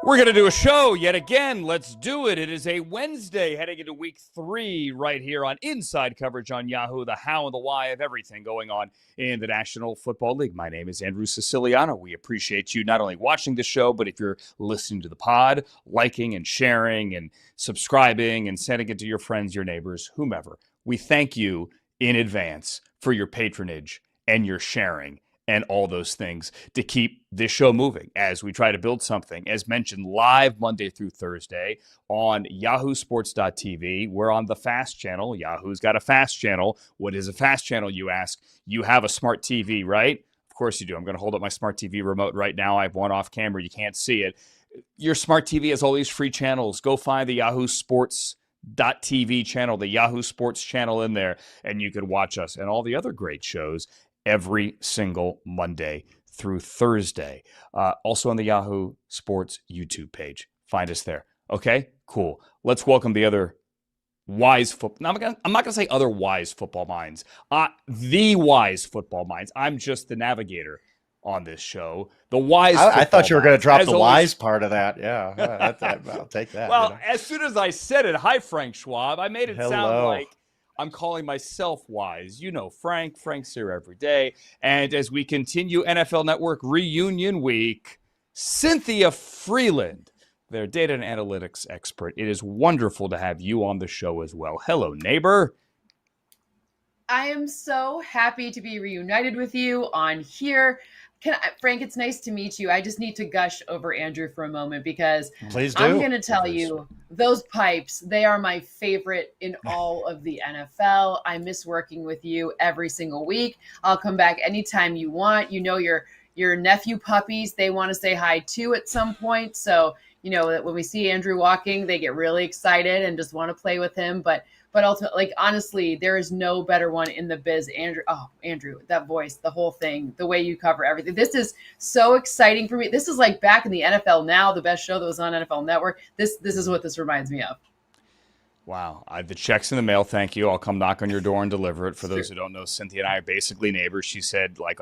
We're going to do a show yet again. Let's do it. It is a Wednesday heading into week 3 right here on Inside Coverage on Yahoo, the how and the why of everything going on in the National Football League. My name is Andrew Siciliano. We appreciate you not only watching the show, but if you're listening to the pod, liking and sharing and subscribing and sending it to your friends, your neighbors, whomever. We thank you in advance for your patronage and your sharing and all those things to keep this show moving as we try to build something, as mentioned, live Monday through Thursday on yahoosports.tv. We're on the FAST channel. Yahoo's got a FAST channel. What is a FAST channel, you ask? You have a smart TV, right? Of course you do. I'm going to hold up my smart TV remote right now. I have one off camera. You can't see it. Your smart TV has all these free channels. Go find the Yahoo Sports.tv channel, the Yahoo Sports channel in there, and you can watch us and all the other great shows every single Monday through Thursday. Also on the Yahoo Sports YouTube page. Find us there. Okay, cool. Let's welcome the other wise football. I'm not going to say other wise football minds. The wise football minds. I'm just the navigator on this show. The wise. I thought you were going to drop the always, wise part of that. Yeah, I'll take that. Well, as soon as I said it, hi Frank Schwab. I made it sound like I'm calling myself wise. You know Frank. Frank's here every day. And as we continue NFL Network reunion week, Cynthia Frelund, their data and analytics expert. It is wonderful to have you on the show as well. Hello, neighbor. I am so happy to be reunited with you on here. Frank, it's nice to meet you. I just need to gush over Andrew for a moment because Please do. I'm going to tell you, those pipes, they are my favorite in all of the NFL. I miss working with you every single week. I'll come back anytime you want. You know, your nephew puppies, they want to say hi too at some point. So, you know, when we see Andrew walking, they get really excited and just want to play with him. But ultimately, like, honestly, there is no better one in the biz. Andrew, that voice, the whole thing, the way you cover everything. This is so exciting for me. This is like back in the NFL Now, the best show that was on NFL Network. This is what this reminds me of. Wow. The check's in the mail. Thank you. I'll come knock on your door and deliver it. For those who don't know, Cynthia and I are basically neighbors. She said, like,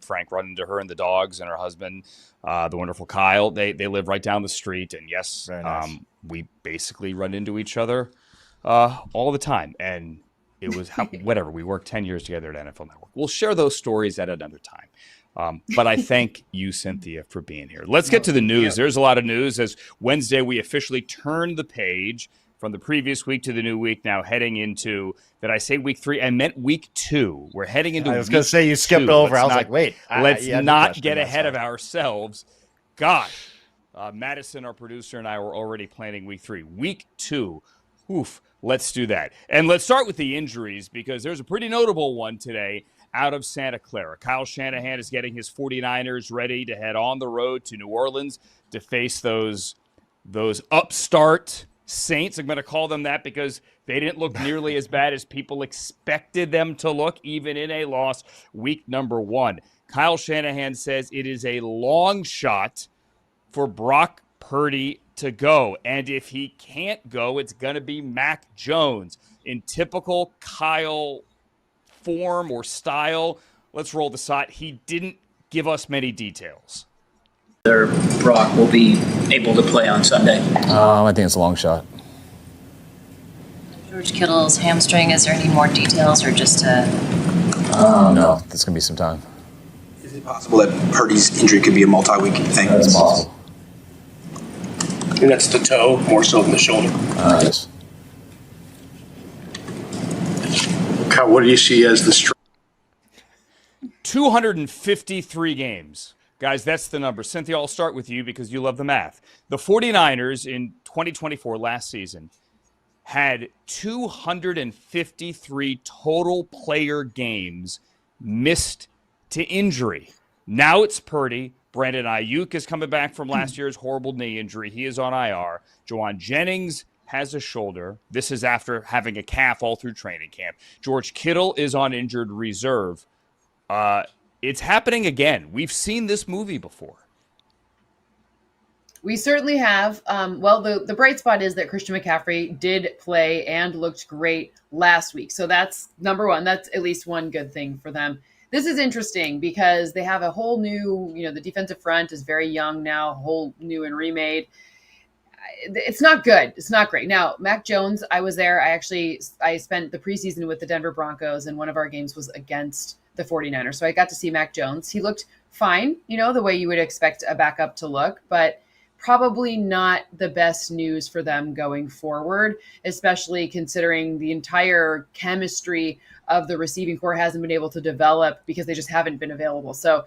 Frank run into her and the dogs and her husband, the wonderful Kyle. They live right down the street. And yes, nice. We basically run into each other all the time. And it was whatever. We worked 10 years together at NFL Network. We'll share those stories at another time. But I thank you, Cynthia, for being here. Let's get to the news. Yeah. There's a lot of news. As Wednesday, we officially turned the page from the previous week to the new week, now heading into, did I say week 3? I meant week 2. We're heading into week 2. I was going to say you skipped over. I was like, wait. Let's not get ahead of ourselves. Gosh. Madison, our producer, and I were already planning week 3. Week 2. Oof. Let's do that. And let's start with the injuries because there's a pretty notable one today out of Santa Clara. Kyle Shanahan is getting his 49ers ready to head on the road to New Orleans to face those upstart Saints. I'm going to call them that because they didn't look nearly as bad as people expected them to look, even in a loss week number 1. Kyle Shanahan says it is a long shot for Brock Purdy to go. And if he can't go, it's going to be Mac Jones in typical Kyle form or style. Let's roll the side. He didn't give us many details. Brock will be able to play on Sunday? I think it's a long shot. George Kittle's hamstring, is there any more details or just no, there's going to be some time. Is it possible that Purdy's injury could be a multi-week thing? That's possible. And that's the toe more so than the shoulder. Yes. Kyle, what do you see as the strength? 253 games. Guys, that's the number. Cynthia, I'll start with you because you love the math. The 49ers in 2024, last season, had 253 total player games missed to injury. Now it's Purdy. Brandon Ayuk is coming back from last year's horrible knee injury. He is on IR. Juwan Jennings has a shoulder. This is after having a calf all through training camp. George Kittle is on injured reserve. It's happening again. We've seen this movie before. We certainly have. The bright spot is that Christian McCaffrey did play and looked great last week. So that's number one. That's at least one good thing for them. this is interesting because they have a whole new, the defensive front is very young now, whole new and remade. It's not good. It's not great. Now, Mac Jones, I was there. I spent the preseason with the Denver Broncos, and one of our games was against the 49ers. So I got to see Mac Jones. He looked fine, the way you would expect a backup to look, but probably not the best news for them going forward, especially considering the entire chemistry of the receiving core hasn't been able to develop because they just haven't been available. So,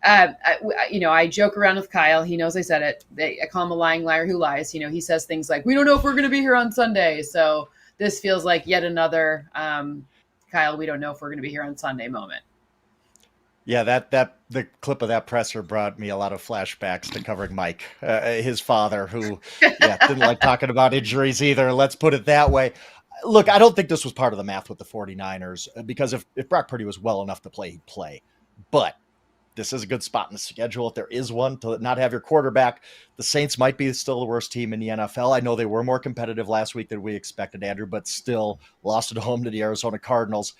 I joke around with Kyle. He knows I said it. I call him a lying liar who lies. He says things like, we don't know if we're going to be here on Sunday. So this feels like yet another, Kyle, we don't know if we're going to be here on Sunday moment. Yeah, the clip of that presser brought me a lot of flashbacks to covering Mike, his father, who didn't like talking about injuries either. Let's put it that way. Look, I don't think this was part of the math with the 49ers, because if Brock Purdy was well enough to play, he'd play. But this is a good spot in the schedule, if there is one, to not have your quarterback. The Saints might be still the worst team in the NFL. I know they were more competitive last week than we expected, Andrew, but still lost at home to the Arizona Cardinals.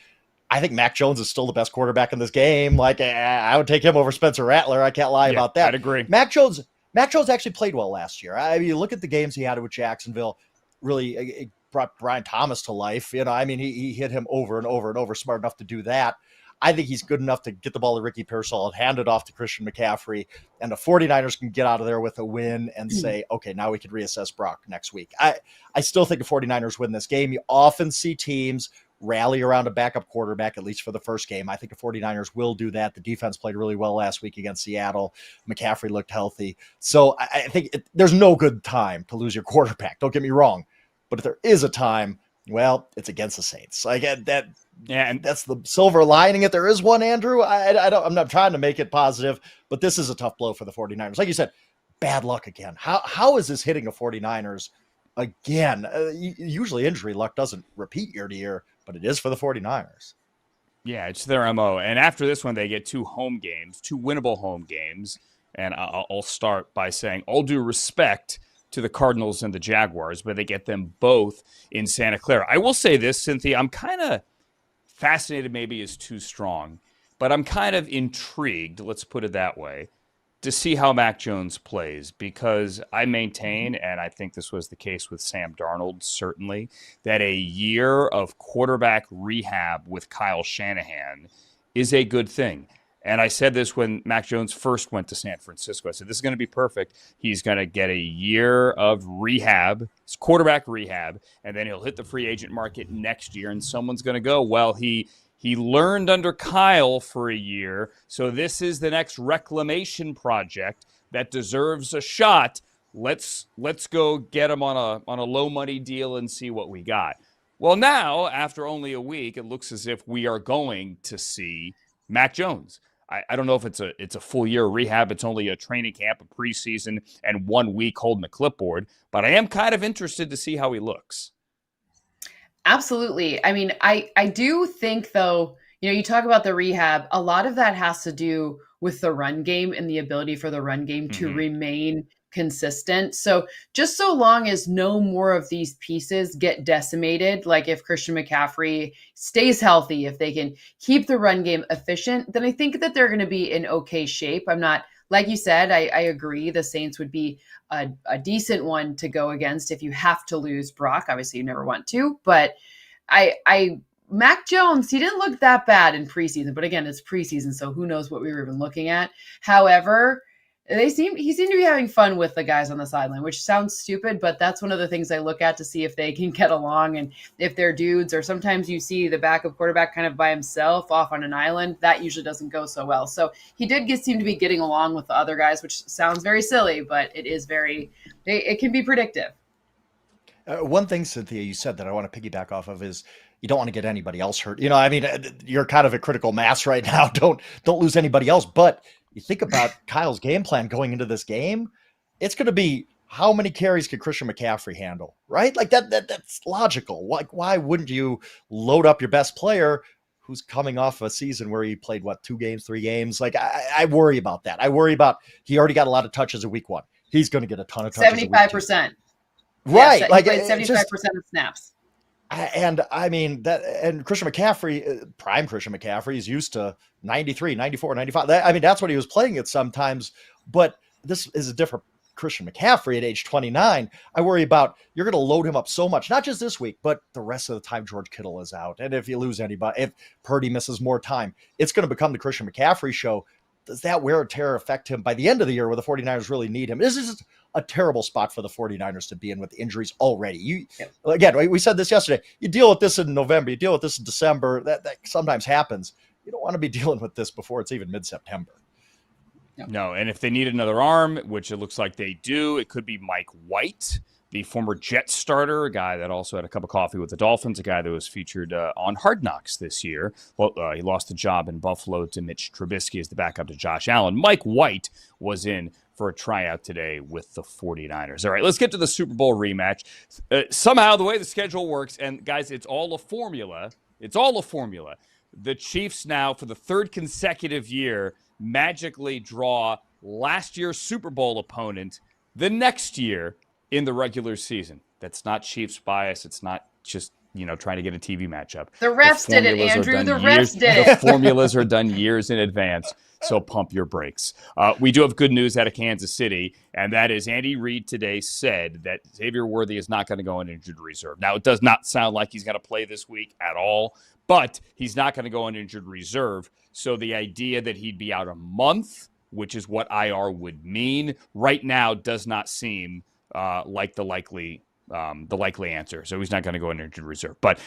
I think Mac Jones is still the best quarterback in this game. Like, I would take him over Spencer Rattler. I can't lie about that. I'd agree. Mac Jones actually played well last year. I mean, you look at the games he had with Jacksonville, really it brought Brian Thomas to life. He hit him over and over and over, smart enough to do that. I think he's good enough to get the ball to Ricky Pearsall and hand it off to Christian McCaffrey, and the 49ers can get out of there with a win and say, okay, now we can reassess Brock next week. I still think the 49ers win this game. You often see teams rally around a backup quarterback, at least for the first game. I think the 49ers will do that. The defense played really well last week against Seattle. McCaffrey looked healthy. So I think there's no good time to lose your quarterback. Don't get me wrong. But if there is a time, well, it's against the Saints. I get that. Yeah, and that's the silver lining. If there is one, Andrew, I'm not trying to make it positive, but this is a tough blow for the 49ers. Like you said, bad luck again. How is this hitting the 49ers again? Usually injury luck doesn't repeat year to year, but it is for the 49ers. Yeah, it's their MO. And after this one, they get two winnable home games. And I'll start by saying all due respect to the Cardinals and the Jaguars, but they get them both in Santa Clara. I will say this, Cynthia, I'm kind of fascinated, maybe is too strong, but I'm kind of intrigued, let's put it that way, to see how Mac Jones plays, because I maintain, and I think this was the case with Sam Darnold, certainly, that a year of quarterback rehab with Kyle Shanahan is a good thing. And I said this when Mac Jones first went to San Francisco. I said, this is going to be perfect. He's going to get a year of rehab, quarterback rehab, and then he'll hit the free agent market next year, and someone's going to go, well, he learned under Kyle for a year, so this is the next reclamation project that deserves a shot. Let's go get him on a low money deal and see what we got. Well, now, after only a week, it looks as if we are going to see Mac Jones. I don't know if it's a full year of rehab. It's only a training camp, a preseason, and 1 week holding a clipboard. But I am kind of interested to see how he looks. Absolutely. I mean, I do think, though, you talk about the rehab, a lot of that has to do with the run game and the ability for the run game to remain consistent. So just so long as no more of these pieces get decimated, like if Christian McCaffrey stays healthy, if they can keep the run game efficient, then I think that they're going to be in okay shape. I'm not, like you said, I agree. The Saints would be a decent one to go against if you have to lose Brock. Obviously you never want to, but Mac Jones, he didn't look that bad in preseason, but again, it's preseason, so who knows what we were even looking at. However, he seemed to be having fun with the guys on the sideline, which sounds stupid, but that's one of the things I look at to see if they can get along and if they're dudes. Or sometimes you see the backup quarterback kind of by himself off on an island. That usually doesn't go so well. So he did seem to be getting along with the other guys, which sounds very silly, but it can be predictive. One thing, Cynthia, you said that I want to piggyback off of is you don't want to get anybody else hurt. You're kind of a critical mass right now. Don't lose anybody else. But you think about Kyle's game plan going into this game, it's going to be how many carries could Christian McCaffrey handle, right? Like that's logical. Why wouldn't you load up your best player who's coming off a season where he played, 2 games, 3 games? Like I worry about that. I worry about he already got a lot of touches in week 1. He's going to get a ton of touches. 75%. Right. Yes, like 75% of snaps. I mean that, and Christian McCaffrey, prime Christian McCaffrey, is used to 93, 94, 95. I mean, that's what he was playing at sometimes, but this is a different Christian McCaffrey at age 29. I worry about, you're going to load him up so much, not just this week, but the rest of the time George Kittle is out. And if you lose anybody, if Purdy misses more time, it's going to become the Christian McCaffrey show. Does that wear and tear affect him by the end of the year where the 49ers really need him? This is a terrible spot for the 49ers to be in with injuries already. Again, we said this yesterday, you deal with this in November, you deal with this in December, that sometimes happens. You don't want to be dealing with this before it's even mid-September. No, and if they need another arm, which it looks like they do, it could be Mike White, the former Jets starter, a guy that also had a cup of coffee with the Dolphins, a guy that was featured on Hard Knocks this year. Well, he lost the job in Buffalo to Mitch Trubisky as the backup to Josh Allen. Mike White was in for a tryout today with the 49ers. All right, let's get to the Super Bowl rematch. Somehow, the way the schedule works, and guys, it's all a formula. It's all a formula. The Chiefs now, for the third consecutive year, magically draw last year's Super Bowl opponent the next year in the regular season. That's not Chiefs bias. It's not just, trying to get a TV matchup. The refs did it, Andrew. The refs did it. The formulas are done years in advance, so pump your brakes. We do have good news out of Kansas City, and that is Andy Reid today said that Xavier Worthy is not going to go on injured reserve. Now, it does not sound like he's going to play this week at all, but he's not going to go on injured reserve. So the idea that he'd be out a month, which is what IR would mean, right now does not seem like the likely answer. So he's not going to go on injured reserve. But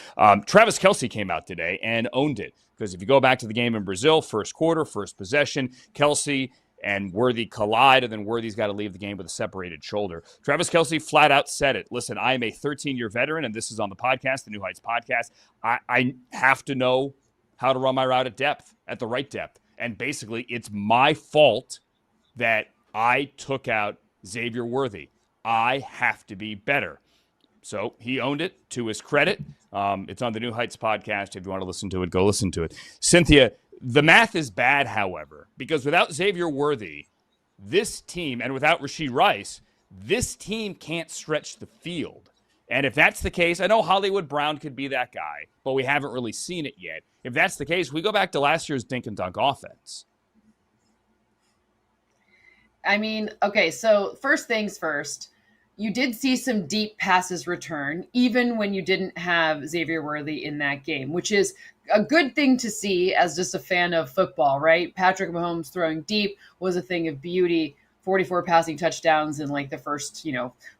Travis Kelce came out today and owned it, because if you go back to the game in Brazil, first quarter, first possession, Kelce and Worthy collide, and then Worthy's got to leave the game with a separated shoulder. Travis Kelce flat out said it. Listen, I am a 13-year veteran, and this is on the podcast, the New Heights podcast. I have to know how to run my route at the right depth. And basically, it's my fault that I took out Xavier Worthy. I have to be better. So he owned it, to his credit. It's on the New Heights podcast. If you want to listen to it, go listen to it. Cynthia, the math is bad, however, because without Xavier Worthy, this team, and without Rashee Rice, this team can't stretch the field. And if that's the case, I know Hollywood Brown could be that guy, but we haven't really seen it yet. If that's the case, we go back to last year's dink and dunk offense. I mean, okay, so first things first, you did see some deep passes return, even when you didn't have Xavier Worthy in that game, which is a good thing to see as just a fan of football, right? Patrick Mahomes throwing deep was a thing of beauty. 44 passing touchdowns in like the first,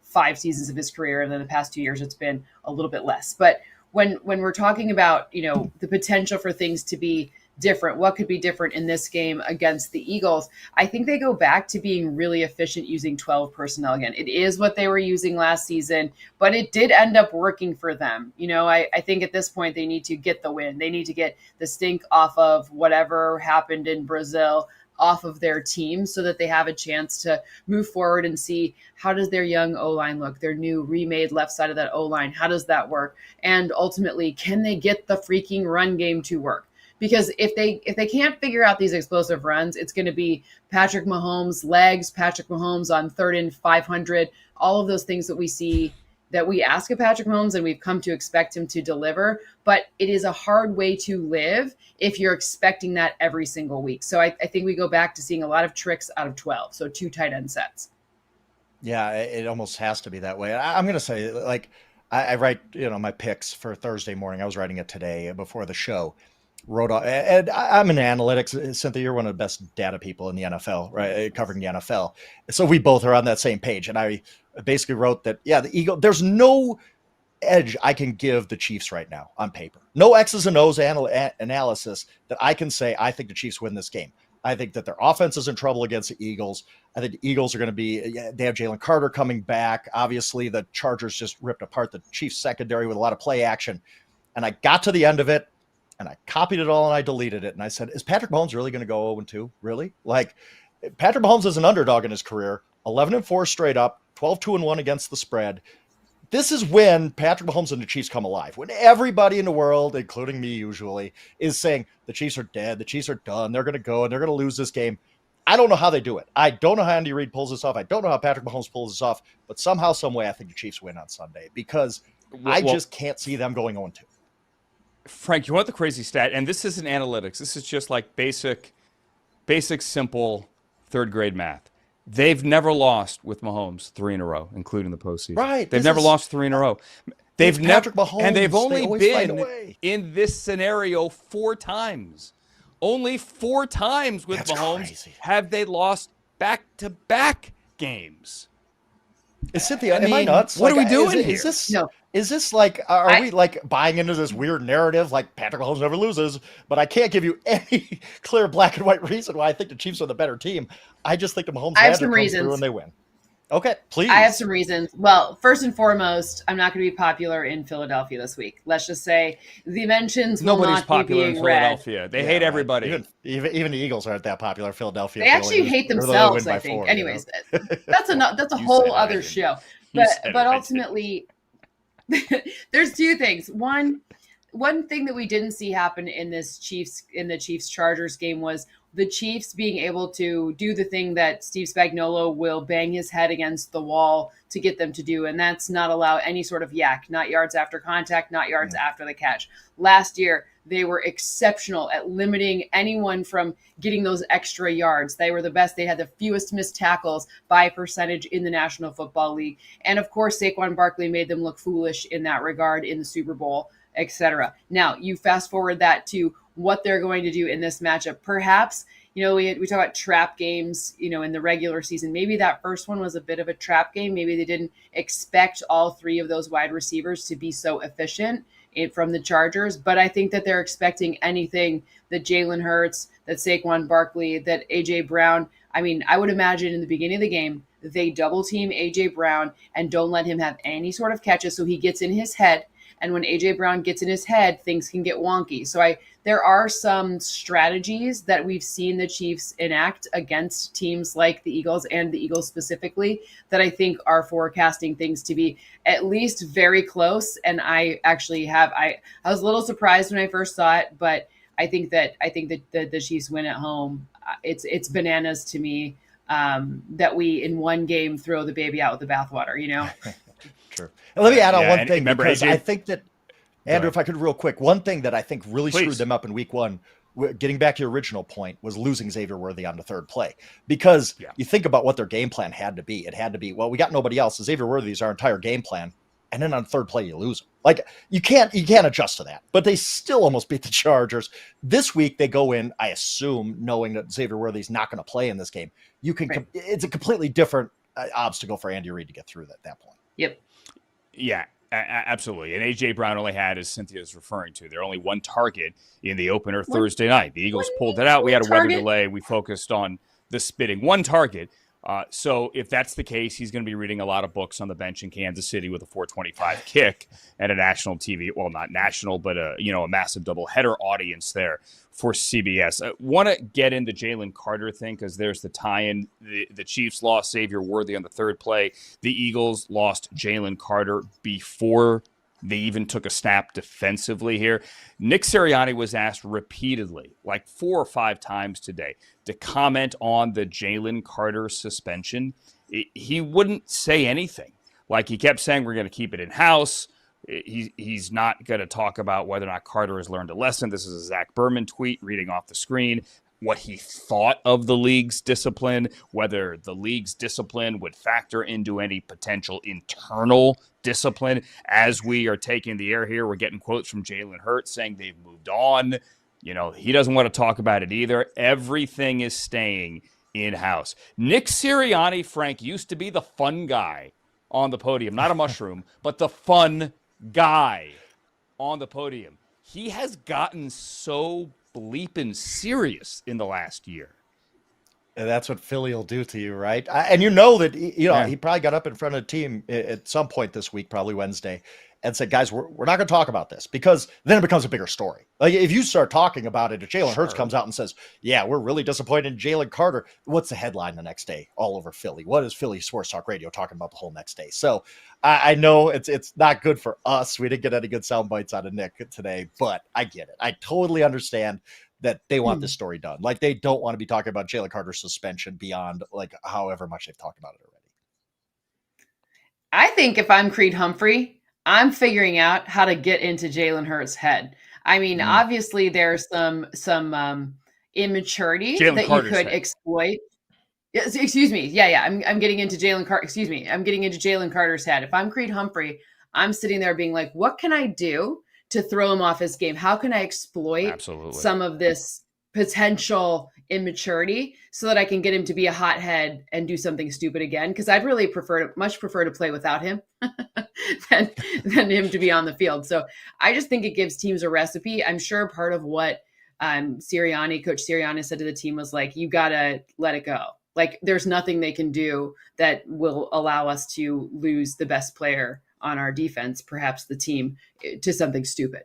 5 seasons of his career. And then the past 2 years, it's been a little bit less. But when we're talking about, the potential for things to be different, what could be different in this game against the Eagles, I think they go back to being really efficient using 12 personnel again. It is what they were using last season, but it did end up working for them. I think at this point they need to get the win. They need to get the stink off of whatever happened in Brazil off of their team so that they have a chance to move forward and see, how does their young O-line look, their new remade left side of that O-line, how does that work? And ultimately, can they get the freaking run game to work? Because if they can't figure out these explosive runs, it's going to be Patrick Mahomes' legs, Patrick Mahomes on 3rd and 500, all of those things that we see that we ask of Patrick Mahomes and we've come to expect him to deliver. But it is a hard way to live if you're expecting that every single week. So I think we go back to seeing a lot of tricks out of 12, so 2 tight end sets. Yeah, it almost has to be that way. I'm going to say, I write, my picks for Thursday morning. I was writing it today before the show. And I'm in analytics. Cynthia, you're one of the best data people in the NFL, right? Covering the NFL. So we both are on that same page. And I basically wrote that, the Eagle, there's no edge I can give the Chiefs right now on paper. No X's and O's analysis that I can say, I think the Chiefs win this game. I think that their offense is in trouble against the Eagles. I think the Eagles are going to they have Jalen Carter coming back. Obviously, the Chargers just ripped apart the Chiefs secondary with a lot of play action. And I got to the end of it, and I copied it all and I deleted it. And I said, is Patrick Mahomes really going to go 0-2? Really? Patrick Mahomes is an underdog in his career, 11-4 straight up, 12-2-1 against the spread. This is when Patrick Mahomes and the Chiefs come alive. When everybody in the world, including me usually, is saying the Chiefs are dead, the Chiefs are done, they're going to go and they're going to lose this game. I don't know how they do it. I don't know how Andy Reid pulls this off. I don't know how Patrick Mahomes pulls this off. But somehow, some way, I think the Chiefs win on Sunday because I just can't see them going 0-2. Frank, you want the crazy stat? And this isn't analytics. This is just like basic, simple third grade math. They've never lost with Mahomes 3 in a row, including the postseason. Right. They've never lost 3 in a row. They've never, Mahomes, and they've only been way. in this scenario 4 times. Only 4 times with Mahomes crazy. Have they lost back-to-back games. Cynthia, am I nuts? What are we doing here? Is this like, are we like buying into this weird narrative like Patrick Mahomes never loses, but I can't give you any clear black and white reason why I think the Chiefs are the better team. I just think the Mahomes magic comes through and they win. Okay, please. I have some reasons. Well, first and foremost, I'm not going to be popular in Philadelphia this week. Let's just say the mentions will Nobody's not popular be in being Philadelphia. read. They hate everybody. Even the Eagles aren't that popular in Philadelphia. They actually hate themselves, I think. Anyways, that's a whole other show. But ultimately, there's 2 things. One thing that we didn't see happen in the Chiefs Chargers game was the Chiefs being able to do the thing that Steve Spagnuolo will bang his head against the wall to get them to do, and that's not allow any sort of yak, not yards after contact, not yards after the catch. Last year, they were exceptional at limiting anyone from getting those extra yards. They were the best. They had the fewest missed tackles by percentage in the National Football League. And of course, Saquon Barkley made them look foolish in that regard in the Super Bowl, etc. Now, you fast forward that to what they're going to do in this matchup. Perhaps, we talk about trap games, in the regular season. Maybe that first one was a bit of a trap game. Maybe they didn't expect all 3 of those wide receivers to be so efficient from the Chargers. But I think that they're expecting anything that Jalen Hurts, that Saquon Barkley, that A.J. Brown. I mean, I would imagine in the beginning of the game, they double team A.J. Brown and don't let him have any sort of catches so he gets in his head. And when A.J. Brown gets in his head, things can get wonky. So there are some strategies that we've seen the Chiefs enact against teams like the Eagles and the Eagles specifically that I think are forecasting things to be at least very close. And I actually I was a little surprised when I first saw it, but I think that the Chiefs win at home. It's bananas to me that we in one game throw the baby out with the bathwater, True. And let me add on one thing, because AJ? I think that, Andrew, if I could real quick, one thing that I think really screwed them up in week 1, getting back to your original point, was losing Xavier Worthy on the 3rd play. Because you think about what their game plan had to be. It had to be, well, we got nobody else. Xavier Worthy is our entire game plan. And then on the 3rd play, you lose them. Like, you can't adjust to that. But they still almost beat the Chargers. This week, they go in, I assume, knowing that Xavier Worthy is not going to play in this game. It's a completely different obstacle for Andy Reid to get through at that point. Yep. Yeah, absolutely. And A.J. Brown only had, as Cynthia is referring to, there only 1 target in the opener Thursday night. The Eagles pulled it out. We had a weather delay. We focused on the spitting. 1 target. So if that's the case, he's going to be reading a lot of books on the bench in Kansas City with a 425 kick and a national TV. Well, not national, but a massive doubleheader audience there for CBS. I want to get into Jalen Carter thing because there's the tie-in. The Chiefs lost Xavier Worthy on the 3rd play. The Eagles lost Jalen Carter before they even took a snap defensively here. Nick Sirianni was asked repeatedly, like 4 or 5 times today, to comment on the Jalen Carter suspension. He wouldn't say anything. Like, he kept saying, we're going to keep it in-house. He's not going to talk about whether or not Carter has learned a lesson. This is a Zach Berman tweet reading off the screen. What he thought of the league's discipline, whether the league's discipline would factor into any potential internal discipline. As we are taking the air here, we're getting quotes from Jalen Hurts saying they've moved on. He doesn't want to talk about it either. Everything is staying in-house. Nick Sirianni, Frank, used to be the fun guy on the podium. Not a mushroom, but the fun guy on the podium. He has gotten so bleeping serious in the last year. And that's what Philly will do to you, right? And that he probably got up in front of the team at some point this week, probably Wednesday, and said, guys, we're not going to talk about this, because then it becomes a bigger story. Like, if you start talking about it, if Jalen Hurts comes out and says, yeah, we're really disappointed in Jalen Carter, what's the headline the next day all over Philly? What is Philly Sports Talk Radio talking about the whole next day? So I know it's not good for us. We didn't get any good sound bites out of Nick today, but I get it. I totally understand that they want this story done. Like, they don't want to be talking about Jalen Carter's suspension beyond like however much they've talked about it already. I think if I'm Creed Humphrey, I'm figuring out how to get into Jalen Hurts' head. I mean, obviously there's some immaturity Jalen that Carter's you could head. exploit. Yes, excuse me. Yeah. I'm getting into Jalen Carter. Excuse me. I'm getting into Jalen Carter's head. If I'm Creed Humphrey, I'm sitting there being like, what can I do to throw him off his game? How can I exploit Absolutely. some of this potential immaturity so that I can get him to be a hothead and do something stupid again? Because I'd really much prefer to play without him than him to be on the field. So I just think it gives teams a recipe. I'm sure part of what Coach Sirianni said to the team was like, you got to let it go. Like, there's nothing they can do that will allow us to lose the best player on our defense, perhaps the team, to something stupid.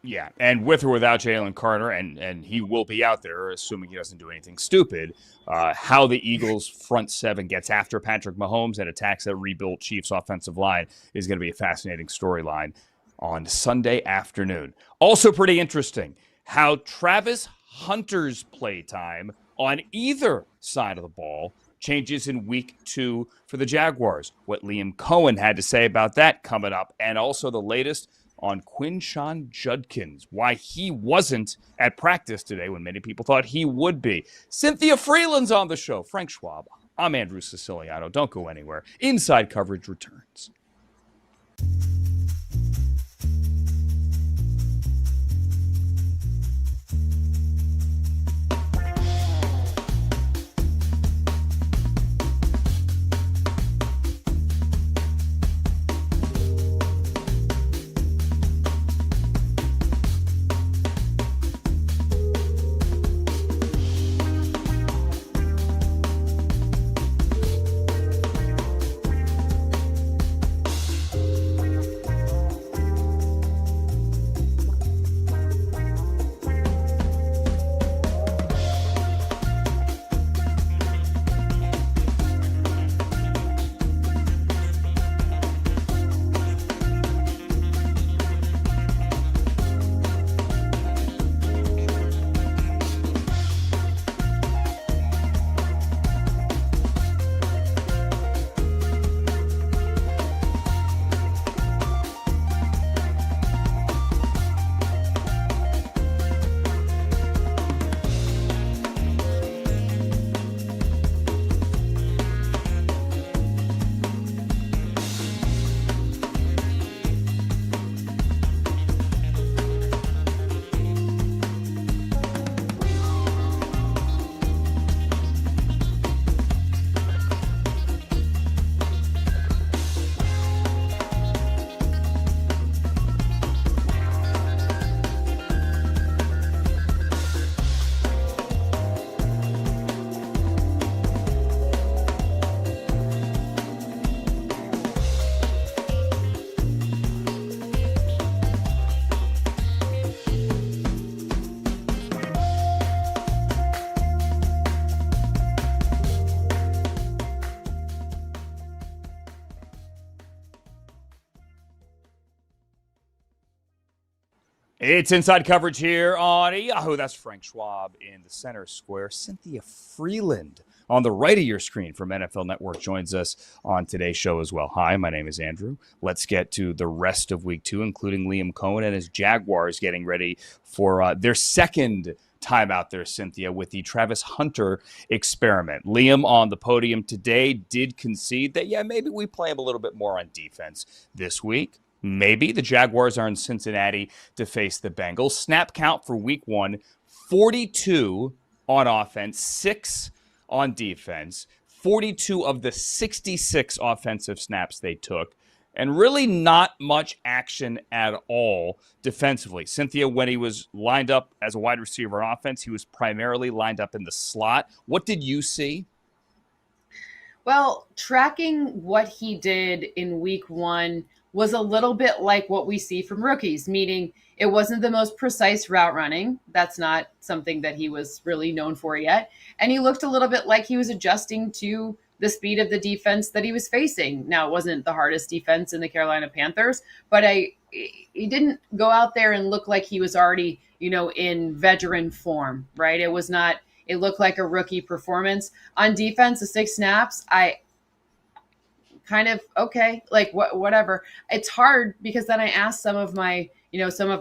Yeah, and with or without Jalen Carter, and he will be out there, assuming he doesn't do anything stupid, how the Eagles' front seven gets after Patrick Mahomes and attacks that rebuilt Chiefs offensive line is going to be a fascinating storyline on Sunday afternoon. Also pretty interesting how Travis Hunter's playtime on either side of the ball changes in week 2 for the Jaguars. What Liam Coen had to say about that coming up, and also the latest on Quinshon Judkins, why he wasn't at practice today when many people thought he would be. Cynthia Frelund's on the show. Frank Schwab. I'm Andrew Siciliano. Don't go anywhere. Inside Coverage returns. It's Inside Coverage here on Yahoo. That's Frank Schwab in the center square. Cynthia Frelund on the right of your screen from NFL Network joins us on today's show as well. Hi, my name is Andrew. Let's get to the rest of week 2, including Liam Coen and his Jaguars getting ready for their second time out there, Cynthia, with the Travis Hunter experiment. Liam on the podium today did concede that, maybe we play him a little bit more on defense this week. Maybe the Jaguars are in Cincinnati to face the Bengals. Snap count for week 1, 42 on offense, 6 on defense, 42 of the 66 offensive snaps they took, and really not much action at all defensively. Cynthia, when he was lined up as a wide receiver on offense, he was primarily lined up in the slot. What did you see? Well, tracking what he did in week 1 was a little bit like what we see from rookies, meaning it wasn't the most precise route running. That's not something that he was really known for yet. And he looked a little bit like he was adjusting to the speed of the defense that he was facing. Now, it wasn't the hardest defense in the Carolina Panthers, but he didn't go out there and look like he was already, in veteran form, right? It looked like a rookie performance. On defense, the 6 snaps, kind of, okay, like whatever. It's hard because then I asked some of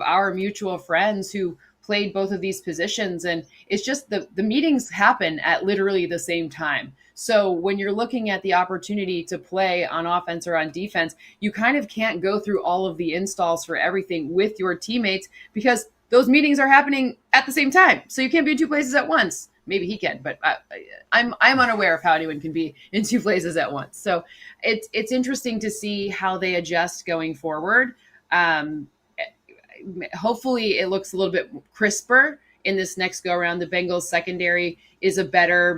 our mutual friends who played both of these positions, and it's just the meetings happen at literally the same time. So when you're looking at the opportunity to play on offense or on defense, you kind of can't go through all of the installs for everything with your teammates because those meetings are happening at the same time. So you can't be in two places at once. Maybe he can, but I'm unaware of how anyone can be in two places at once. So it's interesting to see how they adjust going forward. Hopefully it looks a little bit crisper in this next go around. The Bengals secondary is a better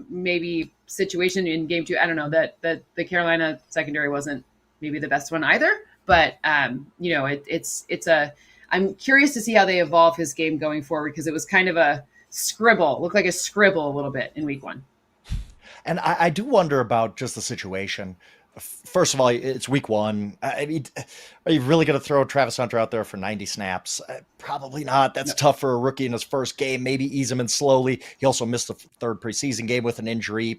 maybe situation in game 2. I don't know that the Carolina secondary wasn't maybe the best one either, but I'm curious to see how they evolve his game going forward because it was kind of looked like a scribble a little bit in week 1. And I do wonder about just the situation. First of all, it's week 1. I mean, are you really going to throw Travis Hunter out there for 90 snaps? Probably not. That's tough for a rookie in his first game. Maybe ease him in slowly. He also missed the third preseason game with an injury.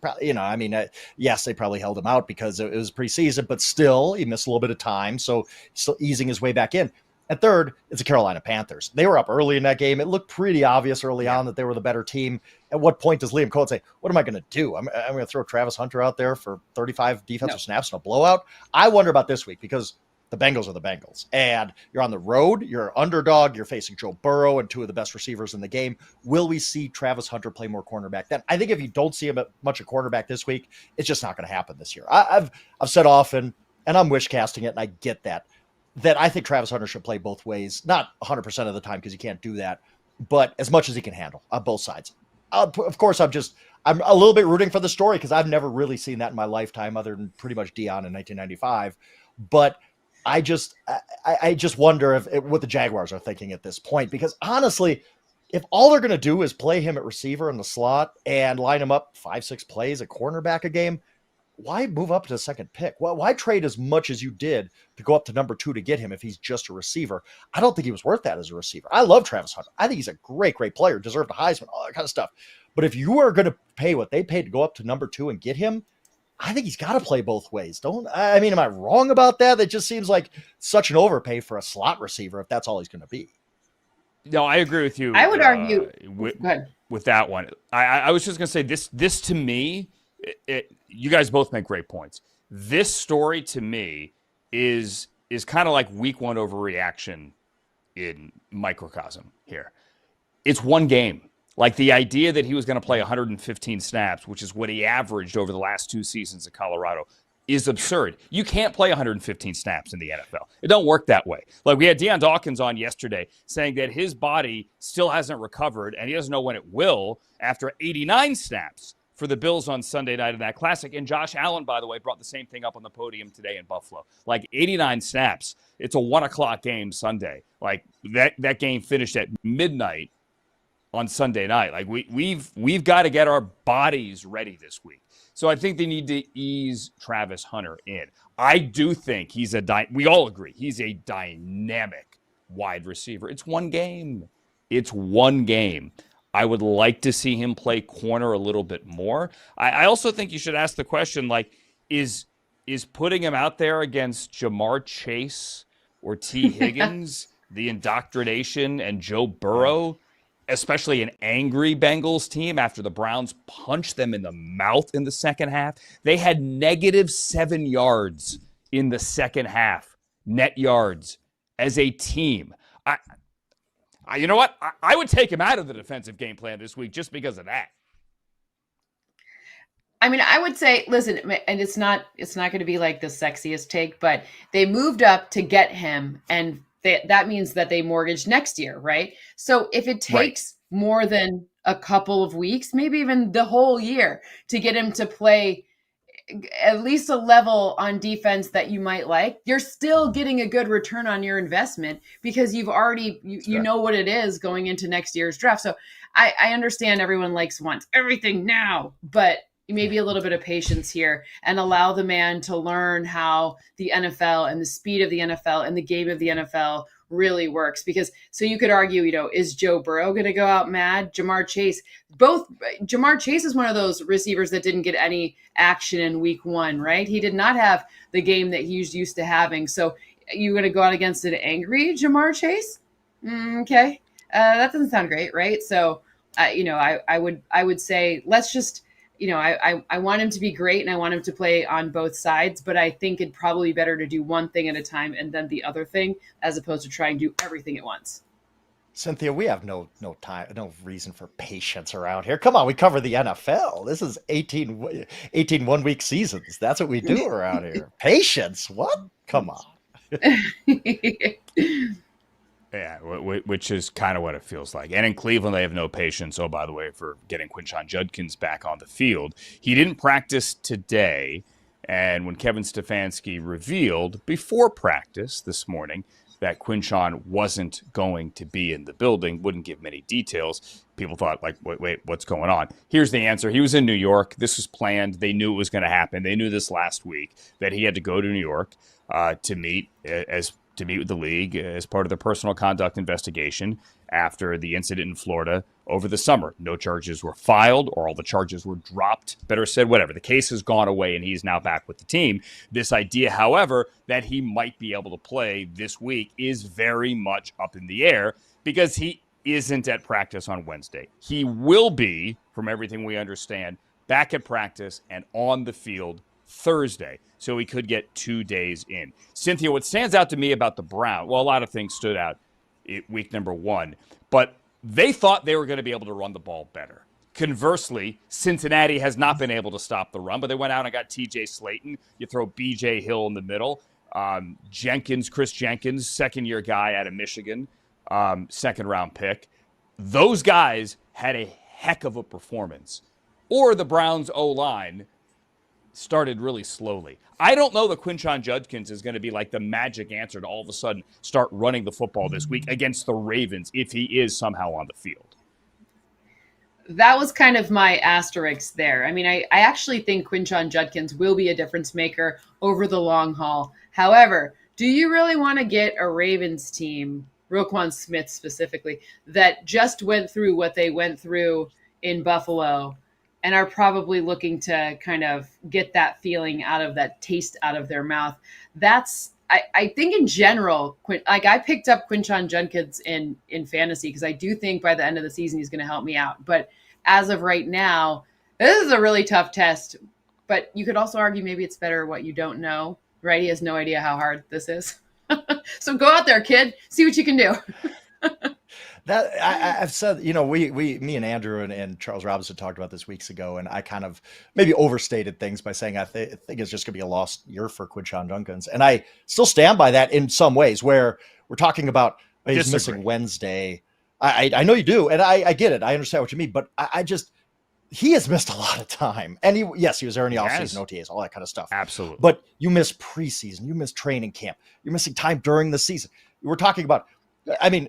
Yes, they probably held him out because it was preseason, but still, he missed a little bit of time. So still easing his way back in. And third, it's the Carolina Panthers. They were up early in that game. It looked pretty obvious early on that they were the better team. At what point does Liam Coen say, what am I going to do? I'm going to throw Travis Hunter out there for 35 defensive snaps in a blowout? I wonder about this week because the Bengals are the Bengals. And you're on the road. You're an underdog. You're facing Joe Burrow and two of the best receivers in the game. Will we see Travis Hunter play more cornerback then? I think if you don't see him at much of cornerback this week, it's just not going to happen this year. I've said often, and I'm wish casting it, and I get that I think Travis Hunter should play both ways, not 100% of the time because you can't do that, but as much as he can handle on both sides. Of course, I'm a little bit rooting for the story because I've never really seen that in my lifetime other than pretty much Dion in 1995. But I just wonder what the Jaguars are thinking at this point, because honestly, if all they're going to do is play him at receiver in the slot and line him up 5-6 plays at cornerback a game, why move up to the second pick? Well, why trade as much as you did to go up to number 2 to get him if he's just a receiver? I don't think he was worth that as a receiver. I love Travis Hunter. I think he's a great, great player, deserved a Heisman, all that kind of stuff. But if you are going to pay what they paid to go up to number 2 and get him, I think he's got to play both ways. Am I wrong about that? That just seems like such an overpay for a slot receiver if that's all he's going to be. No, I agree with you. I would argue with that one. I was just going to say this to me, you guys both make great points. This story to me is kind of like week 1 overreaction in microcosm here. It's one game. Like the idea that he was going to play 115 snaps, which is what he averaged over the last 2 seasons at Colorado, is absurd. You can't play 115 snaps in the NFL. It don't work that way. Like we had Deion Dawkins on yesterday saying that his body still hasn't recovered and he doesn't know when it will after 89 snaps for the Bills on Sunday night in that classic. And Josh Allen, by the way, brought the same thing up on the podium today in Buffalo. Like 89 snaps. It's a 1 o'clock game Sunday. Like that game finished at midnight on Sunday night. Like we've got to get our bodies ready this week. So I think they need to ease Travis Hunter in. I do think we all agree, he's a dynamic wide receiver. It's one game. I would like to see him play corner a little bit more. I also think you should ask the question, like, is putting him out there against Jamar Chase or T. Higgins the indoctrination and Joe Burrow, especially an angry Bengals team after the Browns punched them in the mouth in the second half? They had -7 yards in the second half, net yards, as a team. You know what? I would take him out of the defensive game plan this week just because of that. I mean, I would say, listen, and it's not going to be like the sexiest take, but they moved up to get him, and that means that they mortgage next year, right? So if it takes more than a couple of weeks, maybe even the whole year, to get him to play at least a level on defense that you might like, you're still getting a good return on your investment because you've already, you know what it is going into next year's draft. So I understand everyone wants everything now, but maybe a little bit of patience here and allow the man to learn how the NFL and the speed of the NFL and the game of the NFL really works. Because so you could argue, is Joe Burrow going to go out mad? Jamar Chase is one of those receivers that didn't get any action in week 1, right? He did not have the game that he's used to having. So you're going to go out against an angry Jamar Chase? Okay. That doesn't sound great, right? So, I would say let's just, I want him to be great and I want him to play on both sides, but I think it'd probably be better to do one thing at a time and then the other thing, as opposed to try and do everything at once. Cynthia, we have no time, no reason for patience around here. Come on, we cover the NFL. This is 18 one-week seasons. That's what we do around here. Patience? What? Come on. Yeah, which is kind of what it feels like. And in Cleveland, they have no patience. Oh, by the way, for getting Quinshon Judkins back on the field. He didn't practice today. And when Kevin Stefanski revealed before practice this morning that Quinshon wasn't going to be in the building, wouldn't give many details, people thought, like, wait, what's going on? Here's the answer. He was in New York. This was planned. They knew it was going to happen. They knew this last week, that he had to go to New York to meet with the league as part of the personal conduct investigation after the incident in Florida over the summer. No charges were filed, or all the charges were dropped. Better said, whatever. The case has gone away and he's now back with the team. This idea, however, that he might be able to play this week is very much up in the air because he isn't at practice on Wednesday. He will be, from everything we understand, back at practice and on the field Thursday. So he could get 2 days in. Cynthia, what stands out to me about the Browns, well, a lot of things stood out week number 1, but they thought they were going to be able to run the ball better. Conversely, Cincinnati has not been able to stop the run, but they went out and got TJ Slayton. You throw BJ Hill in the middle. Chris Jenkins, second-year guy out of Michigan, second-round pick. Those guys had a heck of a performance. Or the Browns' O-line started really slowly. I don't know that Quinshon Judkins is going to be like the magic answer to all of a sudden start running the football this week against the Ravens if he is somehow on the field. That was kind of my asterisk there. I mean, I actually think Quinshon Judkins will be a difference maker over the long haul. However, do you really want to get a Ravens team, Roquan Smith specifically, that just went through what they went through in Buffalo and are probably looking to kind of get that feeling out of that taste out of their mouth? I think in general, I picked up Quinshon Judkins in fantasy because I do think by the end of the season he's going to help me out. But as of right now, this is a really tough test. But you could also argue maybe it's better what you don't know, right? He has no idea how hard this is. So go out there, kid. See what you can do. That I've said, me and Andrew and Charles Robinson talked about this weeks ago, and I kind of maybe overstated things by saying I think it's just going to be a lost year for Quinshon Judkins, and I still stand by that in some ways. Where we're talking about he's missing Wednesday, I know you do, and I get it. I understand what you mean, but he has missed a lot of time, and he was there in the offseason, OTAs, all that kind of stuff. Absolutely, but you miss preseason, you miss training camp, you're missing time during the season. We're talking about,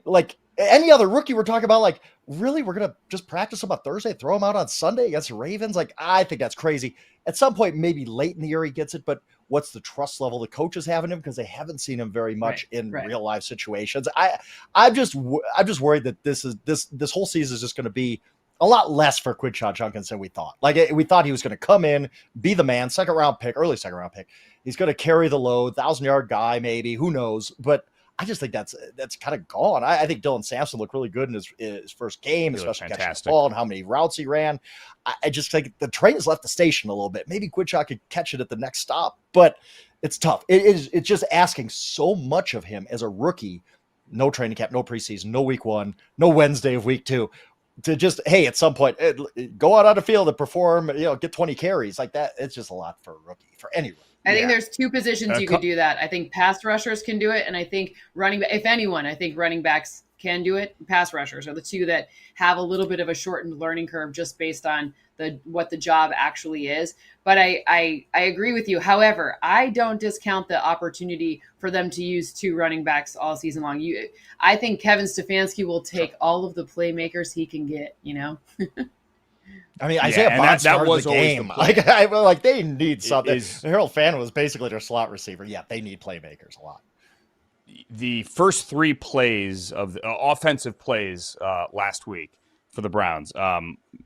like any other rookie, we're talking about, like, really, we're going to just practice him on Thursday, throw him out on Sunday against the Ravens? Like, I think that's crazy. At some point, maybe late in the year he gets it, but what's the trust level the coaches have in him? Because they haven't seen him very much in real life situations. I'm just worried that this whole season is just going to be a lot less for Quinshon Judkins than we thought. Like, we thought he was going to come in, be the man, early second round pick. He's going to carry the load, 1,000-yard guy, maybe, who knows? But I just think that's kind of gone. I think Dylan Sampson looked really good in his first game, especially catching the ball and how many routes he ran. I just think the train has left the station a little bit. Maybe Quinshon could catch it at the next stop, but it's tough. It's just asking so much of him as a rookie. No training camp, no preseason, no week 1, no Wednesday of week 2. To just, hey, at some point, go out on the field and perform, get 20 carries like that. It's just a lot for a rookie, for anyone. I think there's two positions you could do that. I think pass rushers can do it, and I think I think running backs can do it. Pass rushers are the two that have a little bit of a shortened learning curve just based on what the job actually is. But I agree with you. However, I don't discount the opportunity for them to use 2 running backs all season long. I think Kevin Stefanski will take all of the playmakers he can get, I mean, Isaiah Bond started the game. Like they need something. Harold Fannin was basically their slot receiver. Yeah, they need playmakers a lot. the first 3 plays of the offensive plays last week for the Browns.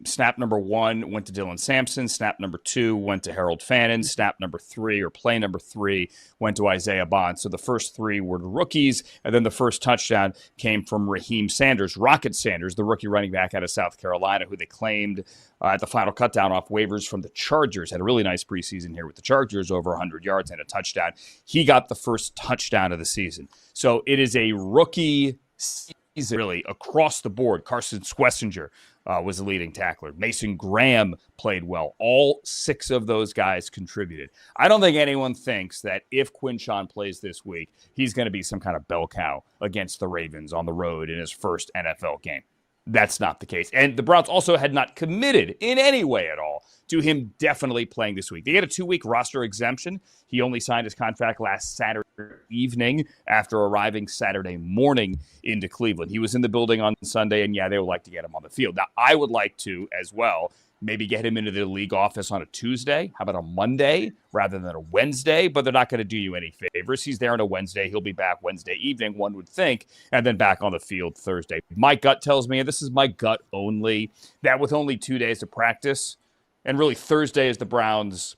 Snap number 1 went to Dylan Sampson. Snap number 2 went to Harold Fannin. Snap number 3, or play number 3, went to Isaiah Bond. So the first 3 were rookies, and then the first touchdown came from Raheem Sanders, Rocket Sanders, the rookie running back out of South Carolina, who they claimed at the final cutdown off waivers from the Chargers. Had a really nice preseason here with the Chargers, over 100 yards and a touchdown. He got the first touchdown of the season. So it is a rookie season, really, across the board. Carson Schlesinger was the leading tackler. Mason Graham played well. All 6 of those guys contributed. I don't think anyone thinks that if Quinshon plays this week, he's going to be some kind of bell cow against the Ravens on the road in his first NFL game. That's not the case. And the Browns also had not committed in any way at all to him definitely playing this week. They had a 2-week roster exemption. He only signed his contract last Saturday evening after arriving Saturday morning into Cleveland. He was in the building on Sunday, and yeah, they would like to get him on the field. Now, I would like to as well maybe get him into the league office on a Tuesday. How about a Monday rather than a Wednesday? But they're not going to do you any favors. He's there on a Wednesday. He'll be back Wednesday evening, one would think, and then back on the field Thursday. My gut tells me, and this is my gut only, that with only 2 days of practice, and really Thursday is the Browns'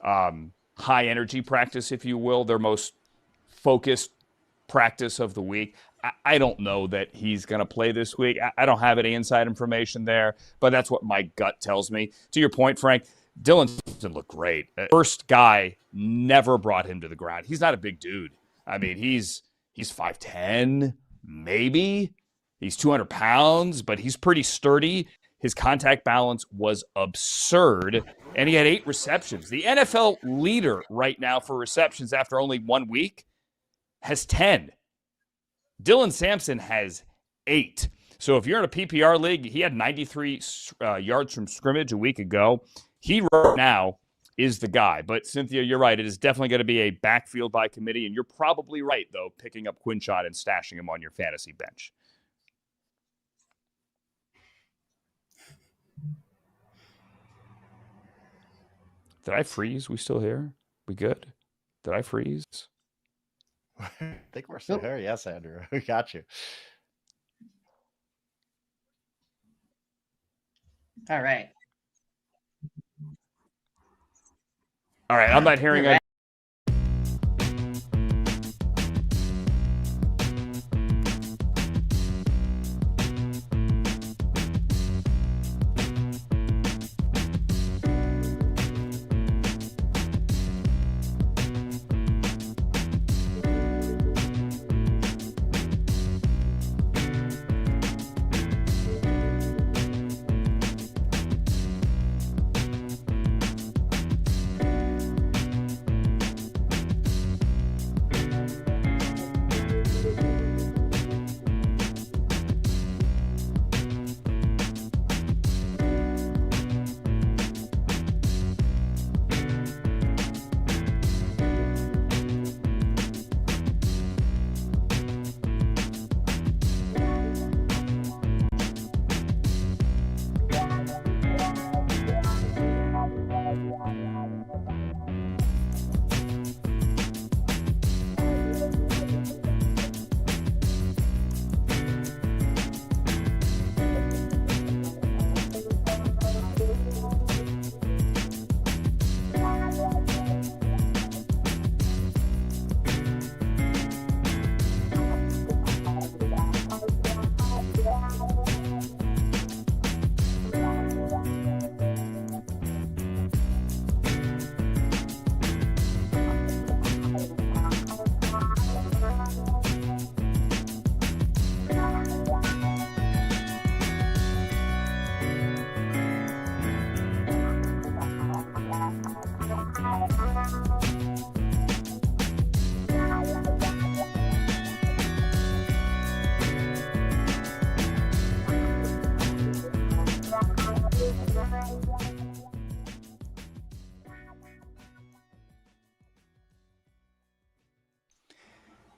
high-energy practice, if you will, their most focused practice of the week. I don't know that he's going to play this week. I don't have any inside information there, but that's what my gut tells me. To your point, Frank, Dylan didn't look great. First guy never brought him to the ground. He's not a big dude. I mean, he's 5'10", maybe. He's 200 pounds, but he's pretty sturdy. His contact balance was absurd, and he had 8 receptions. The NFL leader right now for receptions after only 1 week has 10. Dylan Sampson has 8. So if you're in a PPR league, he had 93 yards from scrimmage a week ago. He right now is the guy. But Cynthia, you're right. It is definitely going to be a backfield by committee, and you're probably right, though, picking up Quinshon and stashing him on your fantasy bench. Did I freeze? We still here? We good? Did I freeze? I think we're still here. Yes, Andrew. We got you. All right. All right. I'm not hearing it.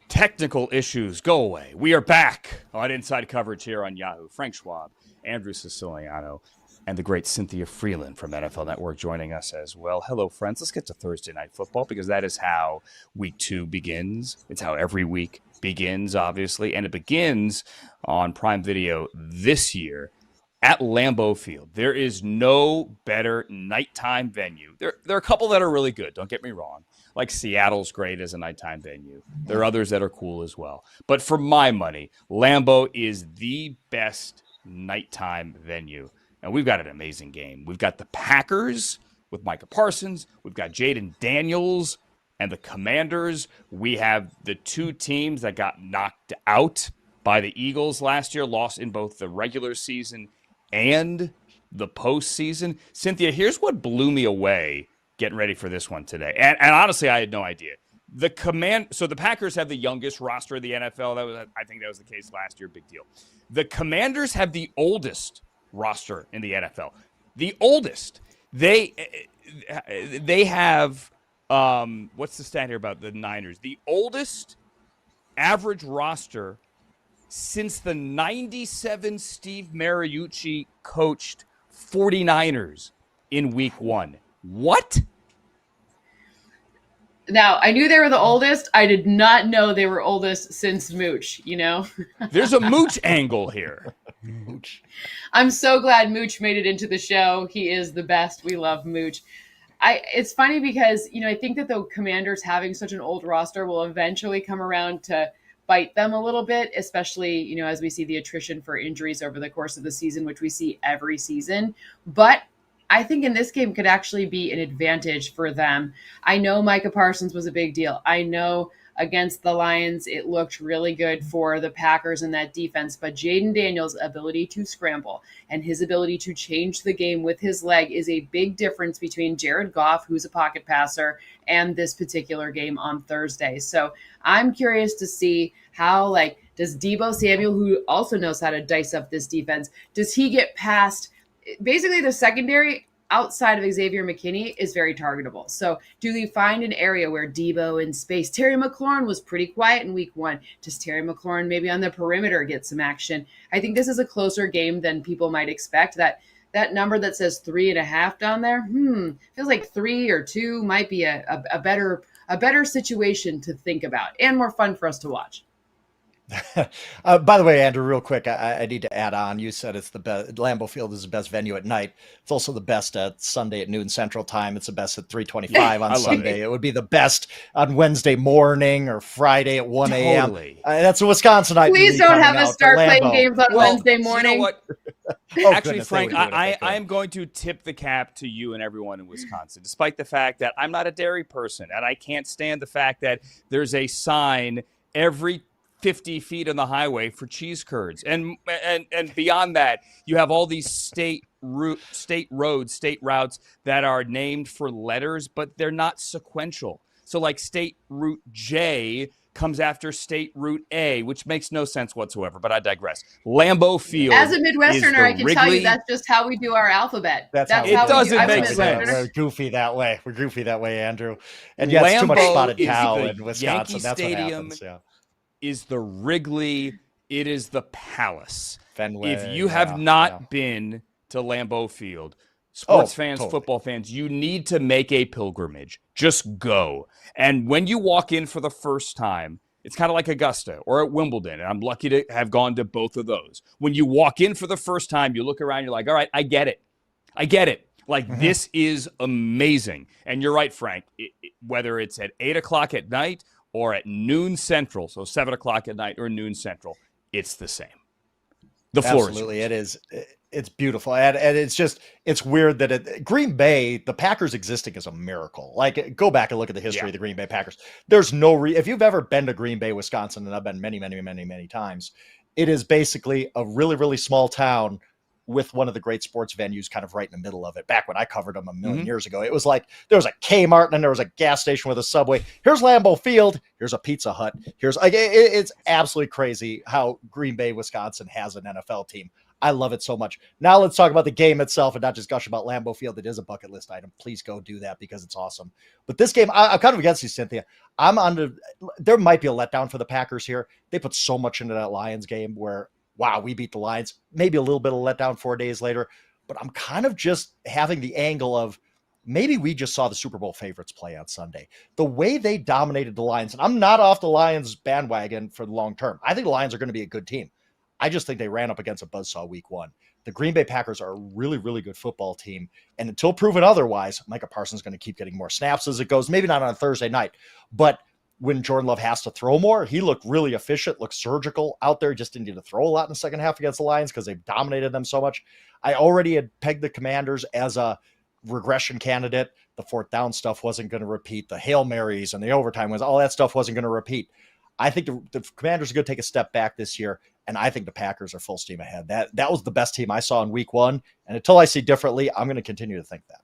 Technical issues, go away. We are back on Inside Coverage here on Yahoo. Frank Schwab, Andrew Siciliano, and the great Cynthia Frelund from NFL Network joining us as well. Hello, friends. Let's get to Thursday Night Football because that is how Week 2 begins. It's how every week begins, obviously, and it begins on Prime Video this year at Lambeau Field. There is no better nighttime venue. There are a couple that are really good, don't get me wrong. Like Seattle's great as a nighttime venue. There are others that are cool as well. But for my money, Lambeau is the best nighttime venue. And we've got an amazing game. We've got the Packers with Micah Parsons. We've got Jaden Daniels and the Commanders. We have the two teams that got knocked out by the Eagles last year, lost in both the regular season and the postseason. Cynthia, here's what blew me away getting ready for this one today. And honestly, I had no idea. So the Packers have the youngest roster of the NFL. I think that was the case last year. Big deal. The Commanders have the oldest roster in the NFL. The oldest. They have what's the stat here about the Niners? The oldest average roster since the 97 Steve Mariucci coached 49ers in week 1. What? Now, I knew they were the oldest. I did not know they were oldest since Mooch, There's a Mooch angle here. Mooch. I'm so glad Mooch made it into the show. He is the best. We love Mooch. It's funny because, I think that the Commanders having such an old roster will eventually come around to bite them a little bit, especially, as we see the attrition for injuries over the course of the season, which we see every season. But I think in this game could actually be an advantage for them. I know Micah Parsons was a big deal. I know against the Lions, it looked really good for the Packers in that defense, but Jaden Daniels' ability to scramble and his ability to change the game with his leg is a big difference between Jared Goff, who's a pocket passer, and this particular game on Thursday. So I'm curious to see how, does Deebo Samuel, who also knows how to dice up this defense, does he get past basically the secondary outside of Xavier McKinney is very targetable. So do we find an area where Deebo in space? Terry McLaurin was pretty quiet in week 1. Does Terry McLaurin maybe on the perimeter get some action? I think this is a closer game than people might expect. That number that says 3.5 down there, feels like 3 or 2 might be a better situation to think about and more fun for us to watch. By the way, Andrew, real quick, I need to add on. You said it's the best. Lambeau Field is the best venue at night. It's also the best at Sunday at noon Central Time. It's the best at 3:25 on Sunday. It would be the best on Wednesday morning or Friday at 1 a.m. Totally. That's a Wisconsin night. Please don't have us start playing games on Wednesday morning. You know what? Actually, goodness, Frank, I am going to tip the cap to you and everyone in Wisconsin, despite the fact that I'm not a dairy person and I can't stand the fact that there's a sign every 50 feet on the highway for cheese curds. And beyond that, you have all these state routes that are named for letters, but they're not sequential. So like State Route J comes after State Route A, which makes no sense whatsoever, but I digress. Lambeau Field. As a Midwesterner, I can tell you that's just how we do our alphabet. That's how it doesn't make sense. We're goofy that way. Andrew. And yeah, it's too much spotted cow in Wisconsin. Yankee That's Stadium what happens. Yeah. Is the Wrigley, it is the Palace. Fenway, if you have not been to Lambeau Field, sports fans, totally. Football fans, you need to make a pilgrimage. Just go. And when you walk in for the first time, it's kind of like Augusta or at Wimbledon, and I'm lucky to have gone to both of those. When you walk in for the first time, you look around, you're like, all right, I get it. This is amazing. And you're right, Frank, whether it's at 8 o'clock at night or at noon Central, so 7 o'clock at night or noon Central, it's the same. The floor Absolutely, it is. It's beautiful. And it's weird that Green Bay, the Packers existing is a miracle. Go back and look at the history of the Green Bay Packers. There's no if you've ever been to Green Bay, Wisconsin, and I've been many, many, many, many times, it is basically a really, really small town with one of the great sports venues kind of right in the middle of it. Back when I covered them a million years ago, it was like there was a Kmart and then there was a gas station with a Subway. Here's Lambeau Field. Here's a Pizza Hut. It's absolutely crazy how Green Bay, Wisconsin has an NFL team. I love it so much. Now let's talk about the game itself and not just gush about Lambeau Field. It is a bucket list item. Please go do that because it's awesome. But this game, I'm kind of against you, Cynthia. There might be a letdown for the Packers here. They put so much into that Lions game where, wow, we beat the Lions. Maybe a little bit of letdown 4 days later. But I'm kind of just having the angle of maybe we just saw the Super Bowl favorites play on Sunday. The way they dominated the Lions, and I'm not off the Lions bandwagon for the long term. I think the Lions are going to be a good team. I just think they ran up against a buzzsaw week 1. The Green Bay Packers are a really, really good football team. And until proven otherwise, Micah Parsons is going to keep getting more snaps as it goes. Maybe not on a Thursday night, but when Jordan Love has to throw more, he looked really efficient, looked surgical out there. Just didn't need to throw a lot in the second half against the Lions because they've dominated them so much. I already had pegged the Commanders as a regression candidate. The fourth down stuff wasn't going to repeat. The Hail Marys and the overtime was all that stuff wasn't going to repeat. I think the Commanders are going to take a step back this year, and I think the Packers are full steam ahead. That was the best team I saw in week 1, and until I see differently, I'm going to continue to think that.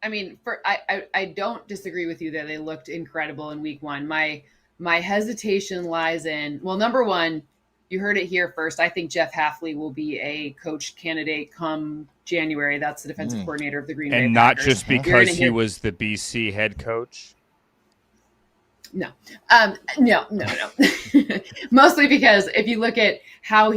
I mean, I don't disagree with you that they looked incredible in week 1. My hesitation lies in, well, number one, you heard it here first. I think Jeff Hafley will be a coach candidate come January. That's the defensive coordinator of the Green Bay Packers. And not just because he was the BC head coach? No. No. Mostly because if you look at how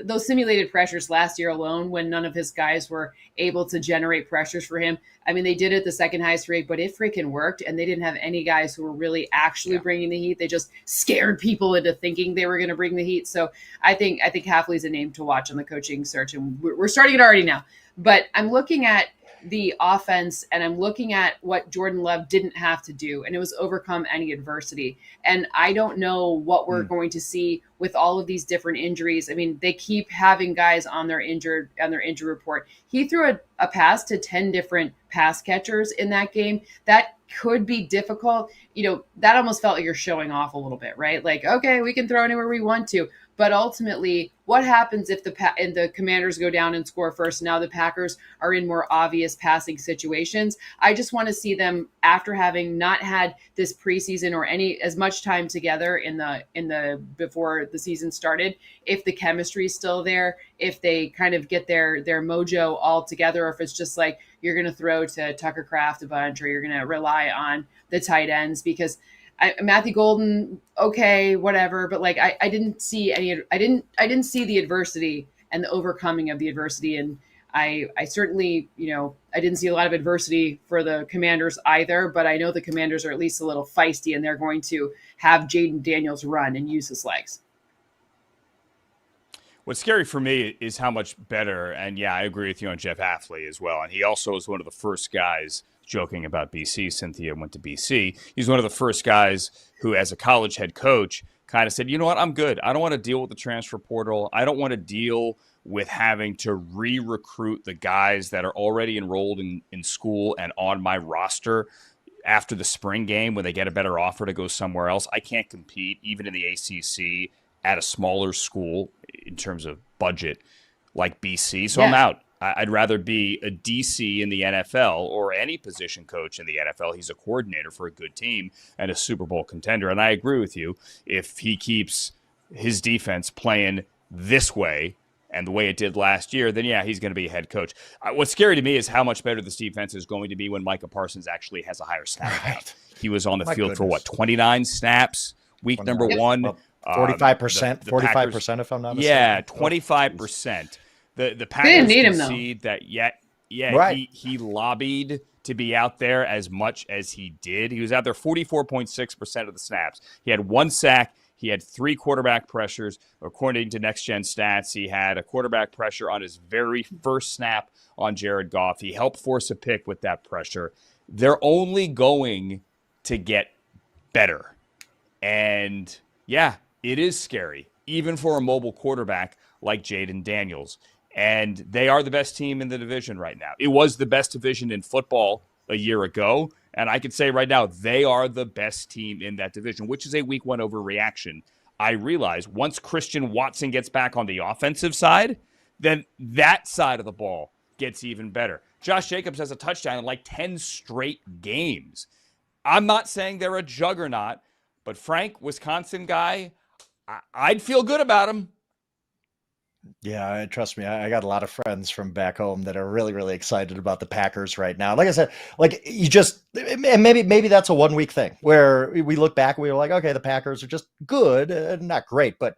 those simulated pressures last year alone, when none of his guys were able to generate pressures for him, they did it the second highest rate, but it freaking worked. And they didn't have any guys who were really actually bringing the heat. They just scared people into thinking they were going to bring the heat. So I think Hafley's a name to watch on the coaching search, and we're starting it already now. But I'm looking at the offense, and I'm looking at what Jordan Love didn't have to do, and it was overcome any adversity. And I don't know what we're going to see with all of these different injuries. They keep having guys on their injury report. He threw a pass to 10 different pass catchers in that game. That could be difficult. That almost felt like you're showing off a little bit, right? Like, okay, we can throw anywhere we want to. But ultimately, what happens if the Commanders go down and score first? Now the Packers are in more obvious passing situations. I just want to see them, after having not had this preseason or as much time together in the before the season started, if the chemistry is still there, if they kind of get their mojo all together, or if it's just like you're going to throw to Tucker Kraft a bunch, or you're going to rely on the tight ends, because Matthew Golden, okay, whatever, but like I didn't see the adversity and the overcoming of the adversity, and I certainly, I didn't see a lot of adversity for the Commanders either, but I know the Commanders are at least a little feisty, and they're going to have Jaden Daniels run and use his legs. What's scary for me is how much better, and I agree with you on Jeff Hafley as well, and he also was one of the first guys, joking about BC, Cynthia went to BC. He's one of the first guys who, as a college head coach, kind of said, you know what, I'm good. I don't want to deal with the transfer portal. I don't want to deal with having to re-recruit the guys that are already enrolled in school and on my roster after the spring game when they get a better offer to go somewhere else. I can't compete, even in the ACC, at a smaller school in terms of budget like BC. So I'm out. I'd rather be a DC in the NFL or any position coach in the NFL. He's a coordinator for a good team and a Super Bowl contender. And I agree with you. If he keeps his defense playing this way and the way it did last year, then he's going to be a head coach. What's scary to me is how much better this defense is going to be when Micah Parsons actually has a higher snap count. He was on the field for 29 snaps week number 1. 45%, 45% if I'm not mistaken. Yeah, 25%. The Packers didn't need him, concede that right. he lobbied to be out there as much as he did. He was out there 44.6% of the snaps. He had 1 sack. He had 3 quarterback pressures. According to Next Gen Stats, he had a quarterback pressure on his very first snap on Jared Goff. He helped force a pick with that pressure. They're only going to get better. And it is scary, even for a mobile quarterback like Jaden Daniels. And they are the best team in the division right now. It was the best division in football a year ago. And I could say right now, they are the best team in that division, which is a week 1 overreaction. I realize once Christian Watson gets back on the offensive side, then that side of the ball gets even better. Josh Jacobs has a touchdown in like 10 straight games. I'm not saying they're a juggernaut, but Frank, Wisconsin guy, I'd feel good about him. Yeah, trust me, I got a lot of friends from back home that are really, really excited about the Packers right now. Like I said, and maybe that's a 1 week thing where we look back and we were like, okay, the Packers are just good, not great, but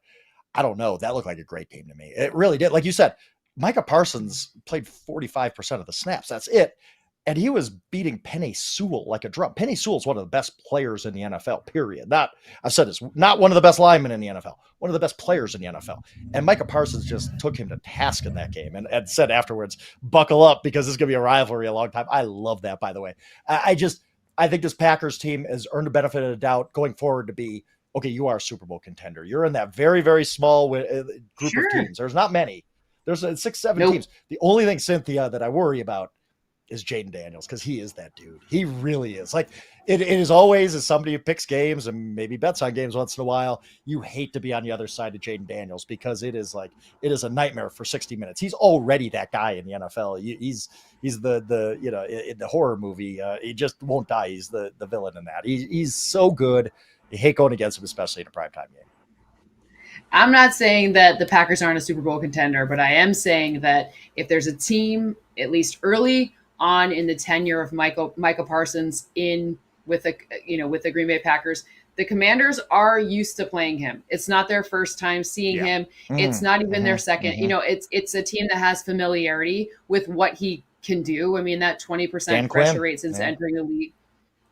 I don't know. That looked like a great team to me. It really did. Like you said, Micah Parsons played 45% of the snaps. That's it. And he was beating Penei Sewell like a drum. Penei Sewell is one of the best players in the NFL, period. I've said this, not one of the best linemen in the NFL, one of the best players in the NFL. And Micah Parsons just took him to task in that game and said afterwards, buckle up because this is going to be a rivalry a long time. I love that, by the way. I think this Packers team has earned the benefit of the doubt going forward to be, okay, you are a Super Bowl contender. You're in that very, very small group of teams. There's not many. There's 6-7 teams. The only thing, Cynthia, that I worry about is Jaden Daniels, because he is that dude. He really is. Like it is always, as somebody who picks games and maybe bets on games once in a while, you hate to be on the other side of Jaden Daniels because it is a nightmare for 60 minutes. He's already that guy in the NFL. He's the in the horror movie, he just won't die. He's the villain in that. He's so good. You hate going against him, especially in a primetime game. I'm not saying that the Packers aren't a Super Bowl contender, but I am saying that if there's a team, at least early on in the tenure of Micah Parsons with the Green Bay Packers, the Commanders are used to playing him. It's not their first time seeing him. It's not even their second. It's a team that has familiarity with what he can do. I mean, that 20% pressure rate since entering the league,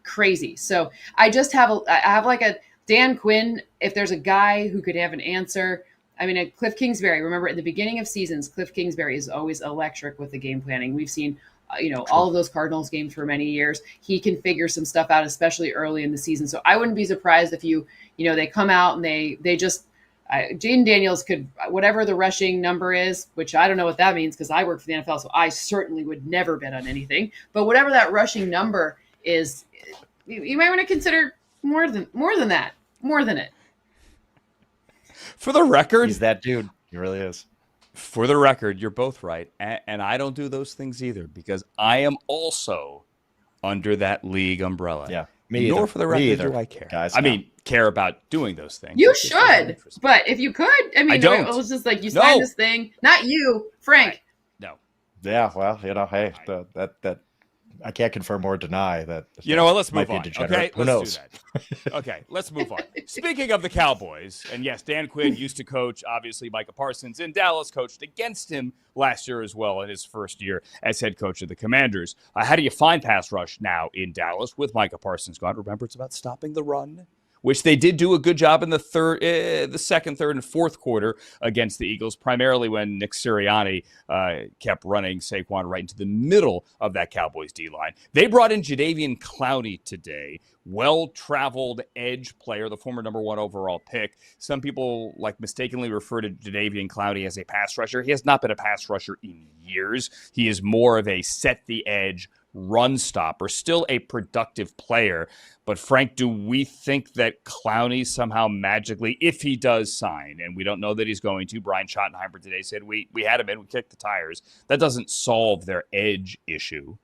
crazy. So I have like a Dan Quinn. If there's a guy who could have an answer, I mean, Cliff Kingsbury. Remember, at the beginning of seasons, Cliff Kingsbury is always electric with the game planning. We've seen all of those Cardinals games for many years. He can figure some stuff out, especially early in the season. So I wouldn't be surprised if they come out and they just Jaden Daniels could, whatever the rushing number is, which I don't know what that means because I work for the NFL, so I certainly would never bet on anything. But whatever that rushing number is, you might want to consider more than it. For the record, he's that dude. He really is. For the record, you're both right. And I don't do those things either because I am also under that league umbrella. Yeah, me Nor either. for the record do I care. Guys, I mean, care about doing those things. You should. But if you could, I mean, I don't. It was just like you signed this thing. Not you, Frank. No. Yeah, well, hey, that I can't confirm or deny that. You know what? Let's move on. Okay, Who knows? Do that. Okay, let's move on. Speaking of the Cowboys, and yes, Dan Quinn used to coach, obviously, Micah Parsons in Dallas, coached against him last year as well in his first year as head coach of the Commanders. How do you find pass rush now in Dallas with Micah Parsons gone? Remember, it's about stopping the run, which they did do a good job in the second, third, and fourth quarter against the Eagles, primarily when Nick Sirianni kept running Saquon right into the middle of that Cowboys D-line. They brought in Jadeveon Clowney today, well-traveled edge player, the former number 1 overall pick. Some people mistakenly refer to Jadeveon Clowney as a pass rusher. He has not been a pass rusher in years. He is more of a set-the-edge run stopper, still a productive player. But Frank, do we think that Clowney somehow magically, if he does sign, and we don't know that he's going to, Brian Schottenheimer today said we had him in, we kicked the tires, that doesn't solve their edge issue?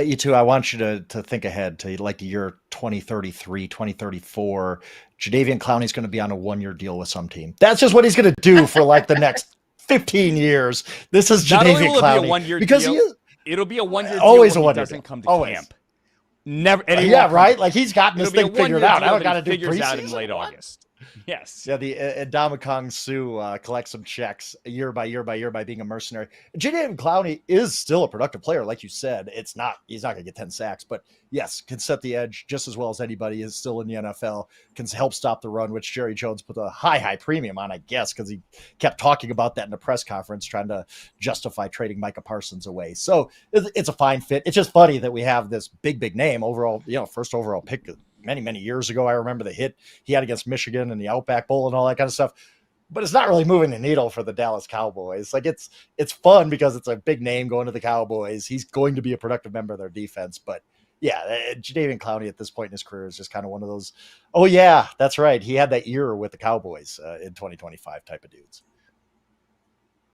You two, I want you to think ahead to the year 2033, 2034. Jadeveon Clowney's going to be on a 1-year deal with some team. That's just what he's going to do for the next 15 years. This is Jadeveon Clowney. Be a 1-year because deal, it'll be a 1-year deal always when a 1-year he doesn't deal. come to Always. camp. Never. Yeah, right? He's gotten this thing figured out. I don't got to do figures out in preseason. late August. Yes. Yeah, the Ndamukong Suh collects some checks year by year by being a mercenary. Jadeveon Clowney is still a productive player, like you said. He's not going to get 10 sacks, but yes, can set the edge just as well as anybody is still in the NFL, can help stop the run, which Jerry Jones put a high premium on, I guess, because he kept talking about that in the press conference, trying to justify trading Micah Parsons away. So it's a fine fit. It's just funny that we have this big name overall, first overall pick many years ago. I remember the hit he had against Michigan and the Outback Bowl and all that kind of stuff, but it's not really moving the needle for the Dallas Cowboys. It's fun because it's a big name going to the Cowboys. He's going to be a productive member of their defense, but yeah, Jadeveon Clowney at this point in his career is just kind of one of those, oh yeah, that's right, he had that year with the Cowboys in 2025 type of dudes.